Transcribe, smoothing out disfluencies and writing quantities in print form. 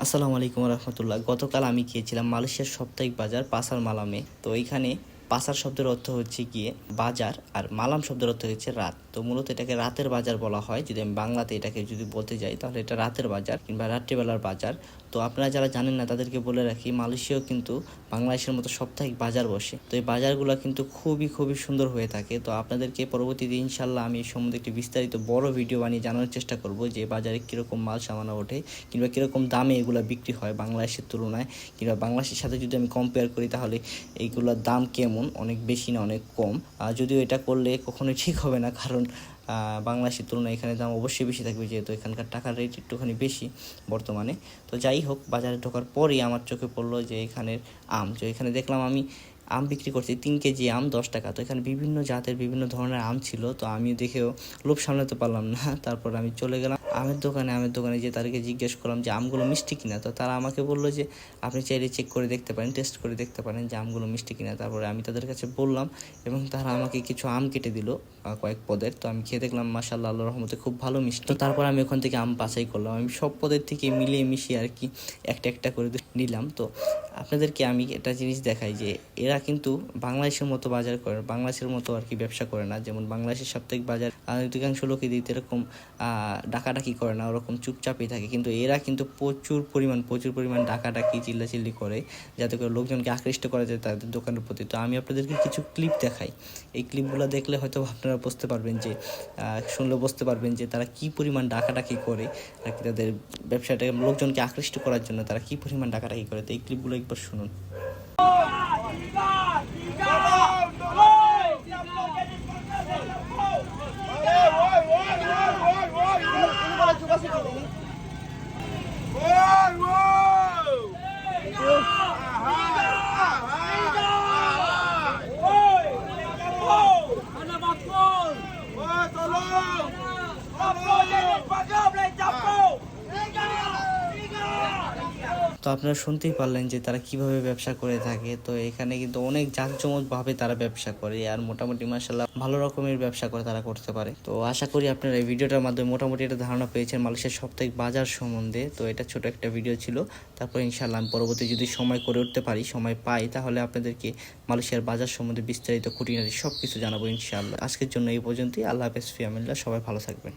আসসালামু আলাইকুম রহমতুল্লাহ। গতকাল আমি গিয়েছিলাম মালয়েশিয়ার সাপ্তাহিক বাজার পাসার মালামে। তো এইখানে পাসার শব্দের অর্থ হচ্ছে গিয়ে বাজার, আর মালাম শব্দের অর্থ হচ্ছে রাত। তো মূলত এটাকে রাতের বাজার বলা হয়। যদি আমি বাংলাতে এটাকে যদি বলতে যাই তাহলে এটা রাতের বাজার কিংবা রাত্রিবেলার বাজার। তো আপনারা যারা জানেন না তাদেরকে বলে রাখি, মালয়েশিয়াও কিন্তু বাংলাদেশের মতো সাপ্তাহিক বাজার বসে। তো এই বাজারগুলো কিন্তু খুবই সুন্দর হয়ে থাকে। তো আপনাদেরকে পরবর্তীতে ইনশাল্লাহ আমি এই সম্বন্ধে একটি বিস্তারিত বড় ভিডিও বানিয়ে জানানোর চেষ্টা করব যে বাজারে কীরকম মাল সামানো ওঠে কিংবা কীরকম দামে এগুলো বিক্রি হয় বাংলাদেশের তুলনায়, কিংবা বাংলাদেশের সাথে যদি আমি কম্পেয়ার করি তাহলে এইগুলোর দাম কেমন, অনেক বেশি না অনেক কম। যদিও এটা করলে কখনোই ঠিক হবে না, কারণ বাংলাদেশের তুলনায় এখানে দাম অবশ্যই বেশি থাকবে, যেহেতু এখানকার টাকার রেট একটুখানি বেশি বর্তমানে। তো যাই হোক, বাজারে ঢোকার পরই আমার চোখে পড়লো যে এখানের আম, তো এখানে দেখলাম আমি আম বিক্রি করছি 3 কেজি আম 10 টাকা। তো এখানে বিভিন্ন জাতের বিভিন্ন ধরনের আম ছিল। তো আমি দেখেও লোভ সামলাতে পারলাম না, তারপর আমি চলে গেলাম আমের দোকানে যে তাদেরকে জিজ্ঞেস করলাম যে আমগুলো মিষ্টি কিনা। তো তারা আমাকে বললো যে আপনি চাইলে চেক করে দেখতে পারেন, টেস্ট করে দেখতে পারেন যে আমগুলো মিষ্টি কিনা। তারপরে আমি তাদের কাছে বললাম এবং তারা আমাকে কিছু আম কেটে দিল কয়েক পদের। তো আমি খেয়ে দেখলাম মাশাআল্লাহ, আল্লাহর রহমতে খুব ভালো মিষ্টি। তো তারপর আমি ওখান থেকে আম বাছাই করলাম, আমি সব পদের থেকে মিলিয়ে মিশিয়ে আর কি একটা করে নিলাম। তো আপনাদেরকে আমি একটা জিনিস দেখাই যে এরা কিন্তু বাংলাদেশের মতো বাজার করে, বাংলাদেশের মতো আর কি ব্যবসা করে না। যেমন বাংলাদেশের সাপ্তাহিক বাজার অধিকাংশ লোকে দিতে এরকম ডাকাডাকি করে না, ওরকম চুপচাপই থাকে। কিন্তু এরা কিন্তু প্রচুর পরিমাণ ডাকাডাকি চিল্লাচিল্লি করে, যাতে করে লোকজনকে আকৃষ্ট করা যায় তাদের দোকানের প্রতি। তো আমি আপনাদেরকে কিছু ক্লিপ দেখাই, এই ক্লিপগুলো দেখলে হয়তো আপনারা বুঝতে পারবেন যে শুনলে বুঝতে পারবেন যে তারা কি পরিমাণ ডাকাডাকি করে আর কি, তাদের ব্যবসাটাকে লোকজনকে আকৃষ্ট করার জন্য তারা কি পরিমাণ ডাকাডাকি করে। তো এই ক্লিপগুলো একবার শুনুন। তো আপনারা শুনতেই পারলেন যে তারা কিভাবে ব্যবসা করে থাকে। তো এখানে কিন্তু অনেক জাঁকজমকভাবে তারা ব্যবসা করে, আর মোটামুটি মাশাআল্লাহ ভালো রকমের ব্যবসা করে তারা করতে পারে। তো আশা করি আপনারা এই ভিডিওটার মাধ্যমে মোটামুটি একটা ধারণা পেয়েছেন মালয়েশিয়ার সাপ্তাহিক বাজার সম্বন্ধে। তো এটা ছোট একটা ভিডিও ছিল। তারপর ইনশাআল্লাহ আমি পরবর্তী যদি সময় করে উঠতে পারি, সময় পাই, তাহলে আপনাদেরকে মালয়েশিয়ার বাজার সম্বন্ধে বিস্তারিত খুঁটিনাটি সব কিছু জানাবো ইনশাআল্লাহ। আজকের জন্য এই পর্যন্তই। আল্লাহ হাফেজ, ফি আমিল্লাহ। সবাই ভালো থাকবেন।